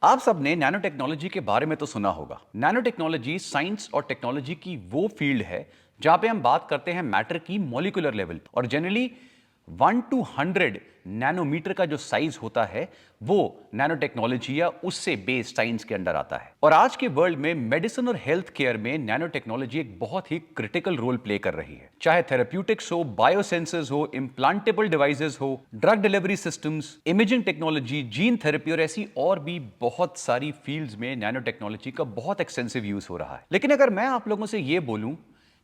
आप सबने nano technology के बारे में तो सुना होगा। नैनो टेक्नोलॉजी साइंस और टेक्नोलॉजी की वो फील्ड है जहां पे हम बात करते हैं मैटर की मॉलिक्यूलर लेवल और जनरली 1 to 100 नैनोमीटर का जो साइज होता है वो नैनो टेक्नोलॉजी या उससे बेस्ड साइंस के अंडर आता है। और आज के वर्ल्ड में मेडिसिन और हेल्थ केयर में नैनो टेक्नोलॉजी एक बहुत ही क्रिटिकल रोल प्ले कर रही है। चाहे थेरेप्यूटिक्स हो, बायोसेंसर्स हो, इम्प्लांटेबल डिवाइसेस हो, drug delivery systems, imaging technology, gene therapy और ऐसी और भी बहुत सारी फील्ड्स में नैनो टेक्नोलॉजी का बहुत एक्सटेंसिव यूज हो रहा है। लेकिन अगर मैं आप लोगों से यह बोलूं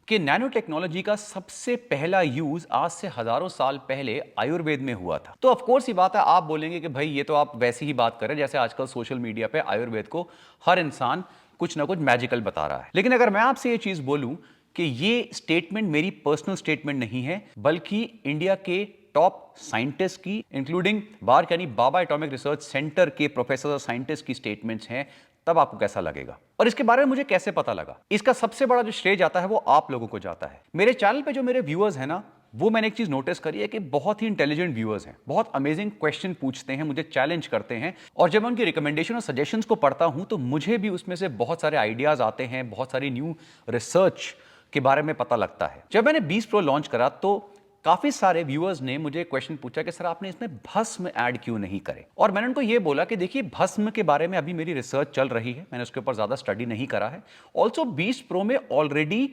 कि नैनो टेक्नोलॉजी का सबसे पहला यूज आज से हजारों साल पहले आयुर्वेद में हुआ था, तो ऑफ कोर्स ये बात है, आप बोलेंगे कि भाई ये तो आप वैसी ही बात कर रहे हैं जैसे आजकल सोशल मीडिया पे आयुर्वेद को हर इंसान कुछ ना कुछ मैजिकल बता रहा है। लेकिन अगर मैं आपसे ये चीज बोलूं कि ये स्टेटमेंट मेरी पर्सनल स्टेटमेंट नहीं है, बल्कि इंडिया के टॉप साइंटिस्ट की, इंक्लूडिंग बार्क यानी बाबा एटॉमिक रिसर्च सेंटर के प्रोफेसर और साइंटिस्ट की स्टेटमेंट्स हैं, तब आपको कैसा लगेगा। और इसके बारे में मुझे कैसे पता लगा, इसका सबसे बड़ा जो श्रेय जाता है वो आप लोगों को जाता है। मेरे चैनल पे जो मेरे व्यूअर्स हैं ना, वो मैंने एक चीज नोटिस करी है कि बहुत ही इंटेलिजेंट व्यूअर्स हैं, बहुत अमेजिंग क्वेश्चन पूछते हैं, मुझे चैलेंज करते हैं, और जब मैं उनकी रिकमेंडेशन और सजेशंस को पढ़ता हूं तो मुझे भी उसमें से बहुत सारे आइडियाज आते हैं, बहुत सारी न्यू रिसर्च के बारे में पता लगता है। जब मैंने 20 प्रो लॉन्च करा तो काफी सारे व्यूअर्स ने मुझे क्वेश्चन पूछा कि सर आपने इसमें भस्म ऐड क्यों नहीं करे। और मैंने उनको ये बोला कि देखिए, भस्म के बारे में अभी मेरी रिसर्च चल रही है, मैंने उसके ऊपर ज्यादा स्टडी नहीं करा है। ऑल्सो 20 प्रो में ऑलरेडी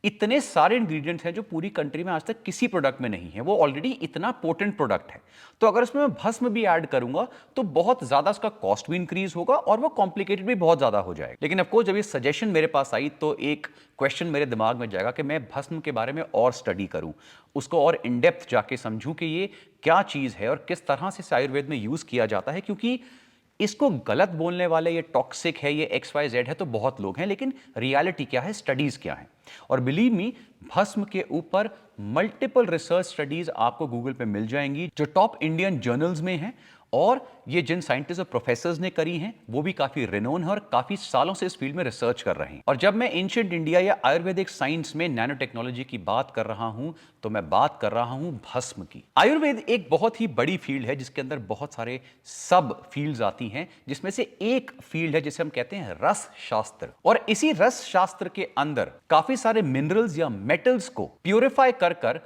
इतने सारे इंग्रेडिएंट्स हैं जो पूरी कंट्री में आज तक किसी प्रोडक्ट में नहीं है, वो ऑलरेडी इतना पोटेंट प्रोडक्ट है। तो अगर उसमें मैं भस्म भी ऐड करूंगा तो बहुत ज्यादा उसका कॉस्ट भी इंक्रीज होगा और वो कॉम्प्लिकेटेड भी बहुत ज्यादा हो जाएगा। लेकिन ऑफ कोर्स जब ये सजेशन मेरे पास आई तो एक क्वेश्चन मेरे दिमाग में जाएगा कि मैं भस्म के बारे में और स्टडी करूं, उसको और इन डेप्थ जाके समझूं कि ये क्या चीज है और किस तरह से इसे आयुर्वेद में यूज किया जाता है। क्योंकि इसको गलत बोलने वाले, ये टॉक्सिक है, ये XYZ है, तो बहुत लोग हैं, लेकिन रियलिटी क्या है, स्टडीज क्या है। और बिलीव मी, भस्म के ऊपर मल्टीपल रिसर्च स्टडीज आपको गूगल पे मिल जाएंगी जो टॉप इंडियन जर्नल्स में हैं, और ये जिन साइंटिस्ट और प्रोफेसर्स ने करी हैं वो भी काफी रिनोन है और काफी सालों से इस फील्ड में रिसर्च कर रहे हैं। और जब मैं एंशिएंट इंडिया या आयुर्वेदिक साइंस में नैनो टेक्नोलॉजी की बात कर रहा हूं तो मैं बात कर रहा हूं भस्म की। आयुर्वेद एक बहुत ही बड़ी फील्ड है जिसके अंदर बहुत सारे सब फील्ड्स आती हैं, जिसमें से एक फील्ड है जिसे हम कहते हैं रस शास्त्र। और इसी रस शास्त्र के अंदर काफी सारे मिनरल्स या मेटल्स को प्यूरिफाई कर कर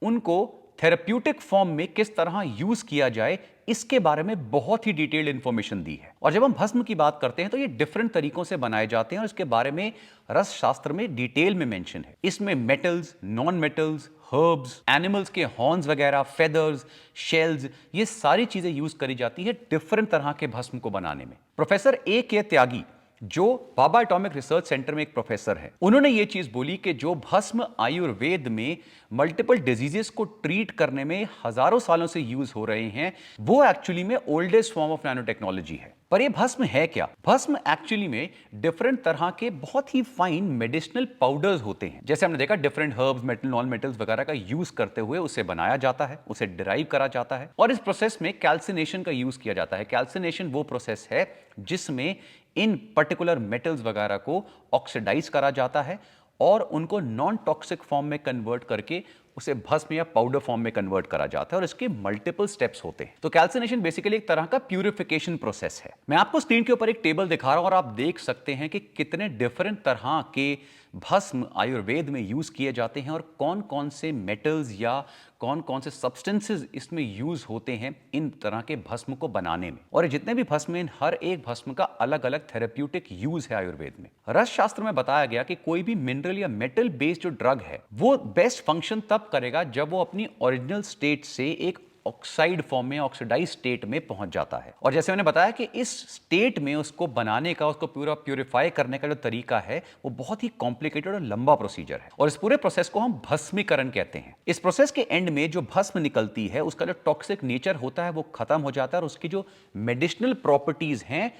उनको थेरेप्यूटिक फॉर्म में किस तरह यूज किया जाए, इसके बारे में बहुत ही डिटेल्ड इंफॉर्मेशन दी है। और जब हम भस्म की बात करते हैं तो ये डिफरेंट तरीकों से बनाए जाते हैं और इसके बारे में रस शास्त्र में डिटेल में मेंशन है। इसमें metals, non metals, herbs, animals के हॉर्न्स वगैरह, फेदर्स, शेल्स, ये सारी चीजें यूज करी जाती है डिफरेंट तरह के भस्म को बनाने में। Professor A.K. त्यागी, जो बाबा एटॉमिक रिसर्च सेंटर में एक प्रोफेसर है, उन्होंने ये चीज बोली कि जो भस्म आयुर्वेद में मल्टीपल डिजीजेस को ट्रीट करने में हजारों सालों से यूज हो रहे हैं, वो एक्चुअली में oldest form of nano technology है। पर ये भस्म है क्या? भस्म एक्चुअली में डिफरेंट तरह के बहुत ही फाइन मेडिसिनल पाउडर्स होते हैं। जैसे हमने देखा, different herbs, metal, non metals वगैरह का यूज करते हुए उसे बनाया जाता है, उसे डिराइव करा जाता है, और इस प्रोसेस में कैल्सिनेशन का यूज किया जाता है। कैल्सिनेशन वो प्रोसेस है जिसमें इन पर्टिकुलर मेटल्स वगैरह को ऑक्सीडाइज करा जाता है और उनको नॉन टॉक्सिक फॉर्म में कन्वर्ट करके उसे भस्म या पाउडर फॉर्म में कन्वर्ट करा जाता है, और इसके मल्टीपल स्टेप्स होते हैं। तो कैल्सिनेशन बेसिकली एक तरह का प्यूरिफिकेशन प्रोसेस है। मैं आपको स्क्रीन के ऊपर एक टेबल दिखा रहा हूं और आप देख सकते हैं कि कितने डिफरेंट तरह के भस्म आयुर्वेद में यूज किए जाते हैं और कौन कौन से मेटल्स या कौन कौन से सब्सटेंसेस इसमें यूज होते हैं इन तरह के भस्म को बनाने में। और जितने भी भस्म हैं, हर एक भस्म का अलग अलग थेरेप्यूटिक यूज है आयुर्वेद में। रस शास्त्र में बताया गया कि कोई भी मिनरल या मेटल बेस्ड जो ड्रग है वो बेस्ट फंक्शन तब करेगा जब वो अपनी ओरिजिनल स्टेट से एक ऑक्साइड फॉर्म में, ऑक्सीडाइज स्टेट में पहुंच जाता है। और जैसे मैंने बताया कि इस स्टेट में उसको बनाने का, उसको पूरा प्यूरिफाई करने का जो तरीका है वो बहुत ही कॉम्प्लिकेटेड और लंबा प्रोसीजर है, और इस पूरे प्रोसेस को हम भस्मीकरण कहते हैं। इस प्रोसेस के एंड में जो भस्म निकलती है उसका जो टॉक्सिक नेचर होता है वो खत्म हो जाता है और उसकी जो मेडिसिनल प्रॉपर्टीज हैं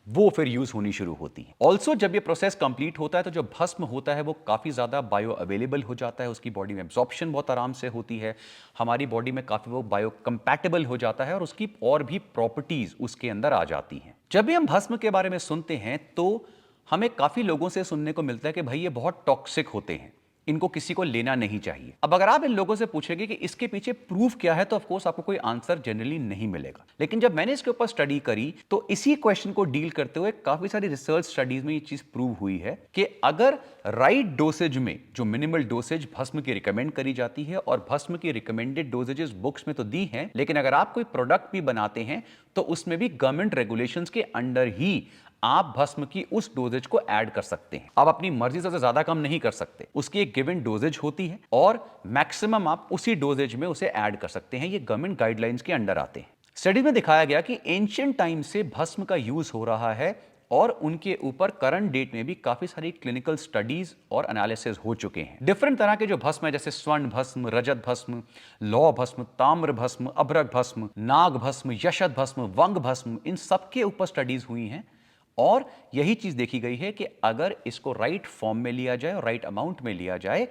वो फिर यूज होनी शुरू होती है। ऑल्सो जब ये प्रोसेस कंप्लीट होता है तो जो भस्म होता है वो काफी ज्यादा बायो अवेलेबल हो जाता है, उसकी बॉडी में एब्जॉर्प्शन बहुत आराम से होती है, हमारी बॉडी में काफी वो बायो कंपैटिबल हो जाता है और उसकी और भी प्रॉपर्टीज उसके अंदर आ जाती हैं। जब भी हम भस्म के बारे में सुनते हैं तो हमें काफी लोगों से सुनने को मिलता है कि भाई ये बहुत टॉक्सिक होते हैं, इनको किसी को लेना नहीं चाहिए। अब अगर आप इन लोगों से पूछेंगे कि इसके पीछे प्रूफ क्या है, तो ऑफ कोर्स आपको कोई आंसर जनरली नहीं मिलेगा। लेकिन जब मैंने इसके ऊपर स्टडी करी तो इसी क्वेश्चन को डील करते हुए काफी सारी रिसर्च स्टडीज में ये चीज प्रूव हुई है कि अगर राइट डोसेज में, जो मिनिमल डोसेज भस्म की रिकमेंड करी जाती है, और भस्म की रिकमेंडेड डोसेजेस बुक्स में तो दी हैं, लेकिन अगर आप कोई प्रोडक्ट भी बनाते हैं तो उसमें भी गवर्नमेंट रेगुलेशंस के अंडर ही आप भस्म की उस डोजेज को ऐड कर सकते हैं। आप अपनी मर्जी से ज्यादा कम नहीं कर सकते, उसकी एक गिवन डोजेज होती है और मैक्सिमम आप उसी डोजेज में उसे ऐड कर सकते हैं। ये गवर्नमेंट गाइडलाइंस के अंडर आते हैं। स्टडी में दिखाया गया कि एंशिएंट टाइम से भस्म का यूज हो रहा है और उनके ऊपर करंट डेट में भी काफी सारी क्लिनिकल स्टडीज और एनालिसिस हो चुके हैं। डिफरेंट तरह के जो भस्म है, जैसे स्वर्ण भस्म, रजत भस्म, लौह भस्म, ताम्र भस्म, अभ्रक भस्म, नाग भस्म, यशत भस्म, वंग भस्म, इन सबके ऊपर स्टडीज हुई हैं और यही चीज देखी गई है कि अगर इसको राइट फॉर्म में लिया जाए और राइट अमाउंट में लिया जाए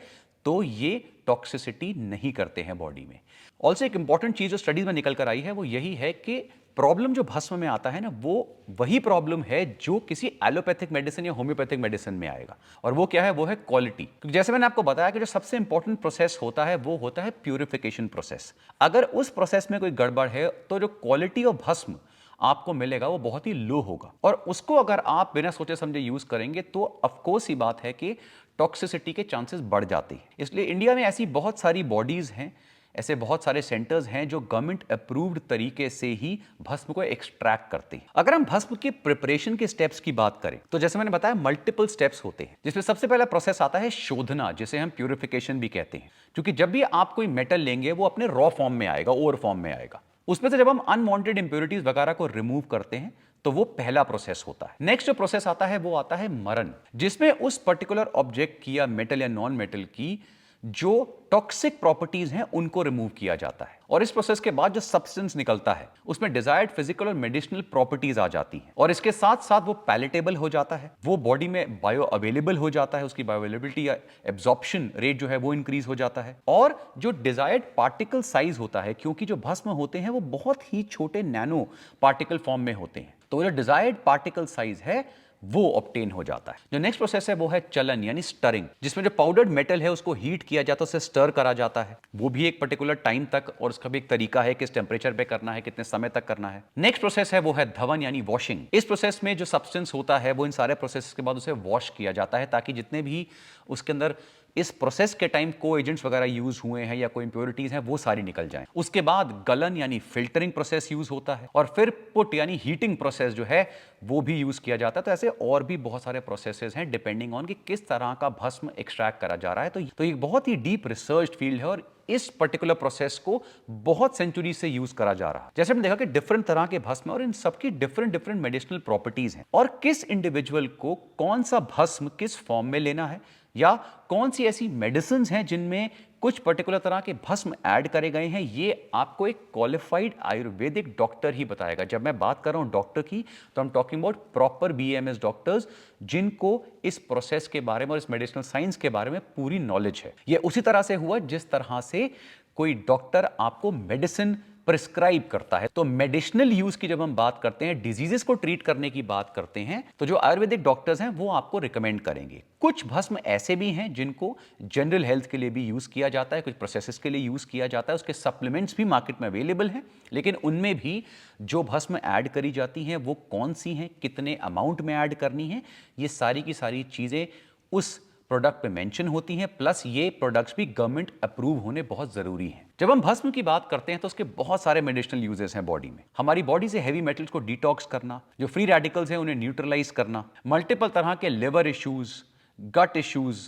तो ये टॉक्सिसिटी नहीं करते हैं बॉडी में। ऑल्सो एक इंपॉर्टेंट चीज जो स्टडीज में निकल कर आई है वो यही है कि प्रॉब्लम जो भस्म में आता है ना, वो वही प्रॉब्लम है जो किसी एलोपैथिक मेडिसिन या होम्योपैथिक मेडिसिन में आएगा। और वो क्या है? वो है क्वालिटी। क्योंकि जैसे मैंने आपको बताया कि जो सबसे इंपॉर्टेंट प्रोसेस होता है वो होता है प्यूरिफिकेशन प्रोसेस। अगर उस प्रोसेस में कोई गड़बड़ है तो जो क्वालिटी ऑफ भस्म आपको मिलेगा वो बहुत ही लो होगा, और उसको अगर आप बिना सोचे समझे यूज करेंगे तो ऑफकोर्स ही बात है कि टॉक्सिसिटी के चांसेस बढ़ जाते हैं। इसलिए इंडिया में ऐसी बहुत सारी बॉडीज हैं, ऐसे बहुत सारे सेंटर्स हैं जो गवर्नमेंट अप्रूव्ड तरीके से ही भस्म को एक्सट्रैक्ट करते हैं। अगर हम भस्म की प्रिपरेशन के स्टेप्स की बात करें तो जैसे मैंने बताया मल्टीपल स्टेप्स होते हैं, जिसमें सबसे पहला प्रोसेस आता है शोधना, जिसे हम प्यूरिफिकेशन भी कहते हैं। क्योंकि जब भी आप कोई मेटल लेंगे वो अपने रॉ फॉर्म में आएगा, ओर फॉर्म में आएगा। उसमें से जब हम अनवांटेड इंप्योरिटीज वगैरह को रिमूव करते हैं तो वो पहला प्रोसेस होता है। नेक्स्ट जो प्रोसेस आता है वो आता है मरण, जिसमें उस पर्टिकुलर ऑब्जेक्ट की या मेटल या नॉन मेटल की जो टॉक्सिक प्रॉपर्टीज हैं उनको रिमूव किया जाता है। और इस प्रोसेस के बाद जो सब्सटेंस निकलता है उसमें डिजायर्ड फिजिकल और मेडिसिनल प्रॉपर्टीज आ जाती हैं, और इसके साथ साथ वो पैलेटेबल हो जाता है, वो बॉडी में बायो अवेलेबल हो जाता है, उसकी बायो अवेलेबिलिटी या एब्जॉर्प्शन रेट जो है वो इंक्रीज हो जाता है। और जो डिजायर्ड पार्टिकल साइज होता है, क्योंकि जो भस्म होते हैं वो बहुत ही छोटे नैनो पार्टिकल फॉर्म में होते हैं, तो जो डिजायर्ड पार्टिकल साइज है वो ऑब्टेन हो जाता है। जो नेक्स्ट प्रोसेस है वो है चलन यानी स्टरिंग, जिसमें जो पाउडर्ड मेटल है उसको हीट किया जाता है, उसे स्टर करा जाता है, वो भी एक पर्टिकुलर टाइम तक, और उसका भी एक तरीका है किस टेम्परेचर पे करना है, कितने समय तक करना है। नेक्स्ट प्रोसेस है वो है धवन यानी वॉशिंग। इस प्रोसेस में जो सब्सटेंस होता है वो इन सारे प्रोसेस के बाद उसे वॉश किया जाता है, ताकि जितने भी उसके अंदर इस प्रोसेस के टाइम को एजेंट्स वगैरह यूज हुए हैं या कोई इंप्योरिटीज हैं वो सारी निकल जाएं। उसके बाद गलन यानी फिल्टरिंग प्रोसेस यूज होता है, और फिर पुट यानी हीटिंग प्रोसेस जो है वो भी यूज किया जाता है। तो ऐसे और भी बहुत सारे प्रोसेसेस हैं डिपेंडिंग ऑन कि किस तरह का भस्म एक्सट्रैक्ट करा जा रहा है। तो ये बहुत ही डीप रिसर्च फील्ड है और इस पर्टिकुलर प्रोसेस को बहुत सेंचुरी से यूज करा जा रहा है। जैसे हमने देखा कि डिफरेंट तरह के भस्म और इन सबकी डिफरेंट डिफरेंट मेडिसिनल प्रॉपर्टीज हैं, और किस इंडिविजुअल को कौन सा भस्म किस फॉर्म में लेना है, या कौन सी ऐसी मेडिसिन हैं जिनमें कुछ पर्टिकुलर तरह के भस्म ऐड करे गए हैं, ये आपको एक क्वालिफाइड आयुर्वेदिक डॉक्टर ही बताएगा। जब मैं बात कर रहा हूं डॉक्टर की तो हम talking about proper BMS doctors, जिनको इस प्रोसेस के बारे में और इस मेडिसिनल साइंस के बारे में पूरी नॉलेज है। ये उसी तरह से हुआ जिस तरह से कोई डॉक्टर आपको मेडिसिन प्रिस्क्राइब करता है। तो मेडिसिनल यूज की जब हम बात करते हैं, डिजीजेस को ट्रीट करने की बात करते हैं, तो जो आयुर्वेदिक डॉक्टर्स हैं वो आपको रिकमेंड करेंगे। कुछ भस्म ऐसे भी हैं जिनको जनरल हेल्थ के लिए भी यूज किया जाता है, कुछ प्रोसेसेस के लिए यूज किया जाता है, उसके सप्लीमेंट्स भी मार्केट में अवेलेबल हैं, लेकिन उनमें भी जो भस्म ऐड करी जाती हैं वो कौन सी हैं, कितने अमाउंट में ऐड करनी है, ये सारी की सारी चीजें उस प्रोडक्ट पे मेंशन होती हैं। प्लस ये प्रोडक्ट्स भी गवर्नमेंट अप्रूव होने बहुत जरूरी हैं। जब हम भस्म की बात करते हैं तो उसके बहुत सारे मेडिसिनल यूजेस हैं बॉडी में। हमारी बॉडी से हैवी मेटल्स को डिटॉक्स करना, जो फ्री रेडिकल्स हैं उन्हें न्यूट्रलाइज करना, मल्टीपल तरह के लिवर इश्यूज, गट इश्यूज,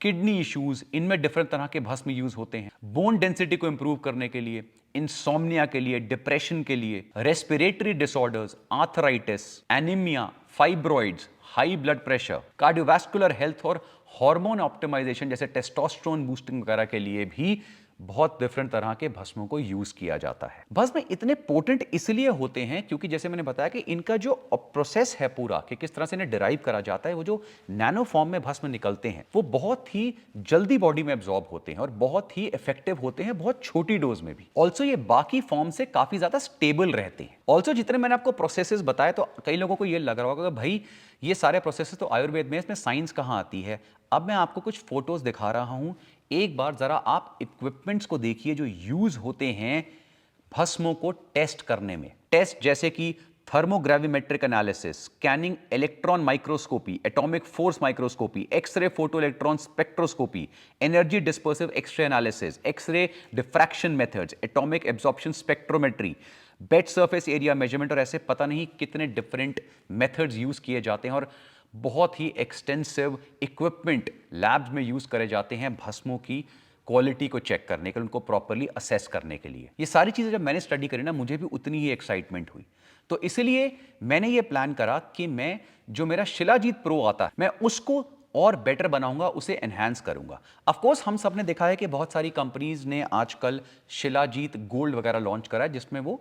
किडनी इश्यूज, इनमें डिफरेंट तरह के भस्म यूज होते हैं। बोन डेंसिटी को इंप्रूव करने के लिए, इंसोम्निया के लिए, डिप्रेशन के लिए, respiratory disorders, arthritis, anaemia, fibroids, high blood pressure, cardiovascular health और हार्मोन ऑप्टिमाइजेशन जैसे टेस्टोस्टेरोन बूस्टिंग वगैरह के लिए भी बहुत डिफरेंट तरह के भस्मों को यूज किया जाता है। भस्म इतने पोटेंट इसलिए होते हैं क्योंकि जैसे मैंने बताया कि इनका जो प्रोसेस है पूरा कि किस तरह से इन्हें डिराइव करा जाता है, वो जो नैनो फॉर्म में भस्म निकलते हैं वो बहुत ही जल्दी बॉडी में एब्जॉर्ब होते हैं और बहुत ही इफेक्टिव होते हैं, बहुत छोटी डोज में भी। ऑल्सो ये बाकी फॉर्म से काफी ज्यादा स्टेबल रहते हैं। ऑल्सो जितने मैंने आपको प्रोसेसेस बताए तो कई लोगों को ये लग रहा होगा कि भाई ये सारे प्रोसेसेस तो आयुर्वेद में, इसमें साइंस कहाँ आती है। अब मैं आपको कुछ फोटोज दिखा रहा हूं, एक बार जरा आप इक्विपमेंट्स को देखिए जो यूज होते हैं भस्मों को टेस्ट करने में। टेस्ट जैसे कि thermogravimetric analysis, scanning electron microscopy, atomic force microscopy, x-ray photoelectron spectroscopy, energy dispersive x-ray analysis, x-ray diffraction methods, atomic absorption spectrometry, BET surface area measurement, और ऐसे पता नहीं कितने डिफरेंट मेथड्स यूज किए जाते हैं और बहुत ही एक्सटेंसिव इक्विपमेंट लैब्स में यूज करे जाते हैं भस्मों की क्वालिटी को चेक करने के लिए, उनको प्रॉपरली असेस करने के लिए। ये सारी चीजें जब मैंने स्टडी करी ना, मुझे भी उतनी ही एक्साइटमेंट हुई। तो इसलिए मैंने ये प्लान करा कि मैं जो मेरा शिलाजीत प्रो आता है मैं उसको और बेटर बनाऊंगा, उसे एनहांस करूंगा। ऑफ कोर्स हम सब ने देखा है कि बहुत सारी कंपनीज ने आजकल शिलाजीत गोल्ड वगैरह लॉन्च करा है जिसमें वो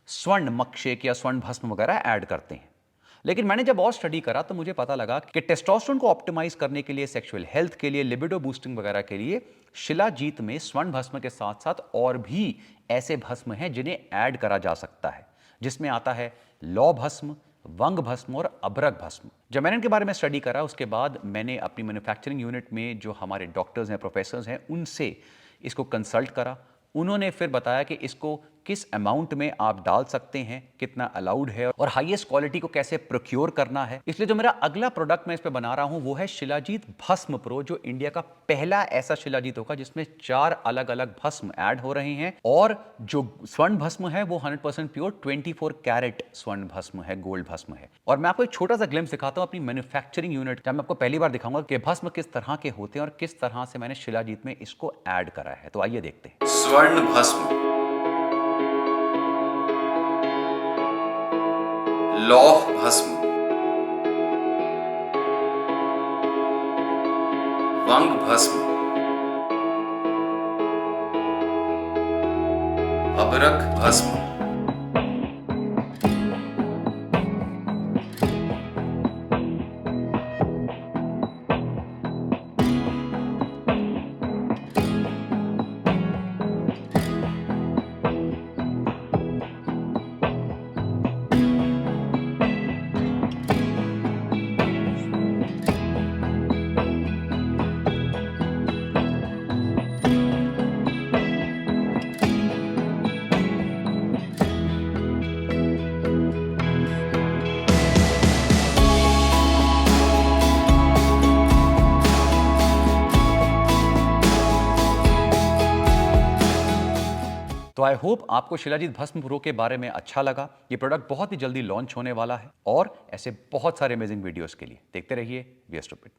स्वर्ण मक्षेक या स्वर्ण भस्म वगैरह ऐड करते हैं। लेकिन मैंने जब और स्टडी करा तो मुझे पता लगा कि टेस्टोस्टेरोन को ऑप्टिमाइज करने के लिए, सेक्सुअल हेल्थ के लिए, लिबिडो बूस्टिंग वगैरह के लिए शिलाजीत में स्वर्ण भस्म के साथ साथ और भी ऐसे भस्म हैं जिन्हें ऐड करा जा सकता है, जिसमें आता है लौ भस्म, वंग भस्म और अभ्रक भस्म। जब मैंने इनके बारे में स्टडी करा उसके बाद मैंने अपनी मैन्युफैक्चरिंग यूनिट में जो हमारे डॉक्टर्स हैं, प्रोफेसर्स हैं, उनसे इसको कंसल्ट करा। उन्होंने फिर बताया कि इसको किस अमाउंट में आप डाल सकते हैं, कितना अलाउड है और हाईएस्ट क्वालिटी को कैसे प्रोक्योर करना है। इसलिए जो मेरा अगला प्रोडक्ट मैं इस पे बना रहा हूं वो है शिलाजीत भस्म प्रो, जो इंडिया का पहला ऐसा शिलाजीत होगा जिसमें 4 अलग अलग भस्म ऐड हो रहे हैं। और जो स्वर्ण भस्म है वो 100% प्योर 24 कैरेट स्वर्ण भस्म है, गोल्ड भस्म है। और मैं आपको एक छोटा सा ग्लिम्स दिखाता हूं अपनी मैन्युफैक्चरिंग यूनिट, जब मैं आपको पहली बार दिखाऊंगा कि भस्म किस तरह के होते हैं और किस तरह से मैंने शिलाजीत में इसको ऐड करा है। तो आइए देखते हैं। स्वर्ण भस्म, लौह भस्म, वंग भस्म, अभ्रक भस्म, तो आई होप आपको शिलाजीत भस्म प्रो के बारे में अच्छा लगा। ये प्रोडक्ट बहुत ही जल्दी लॉन्च होने वाला है और ऐसे बहुत सारे अमेजिंग वीडियोस के लिए देखते रहिए वी आर स्टूपिड।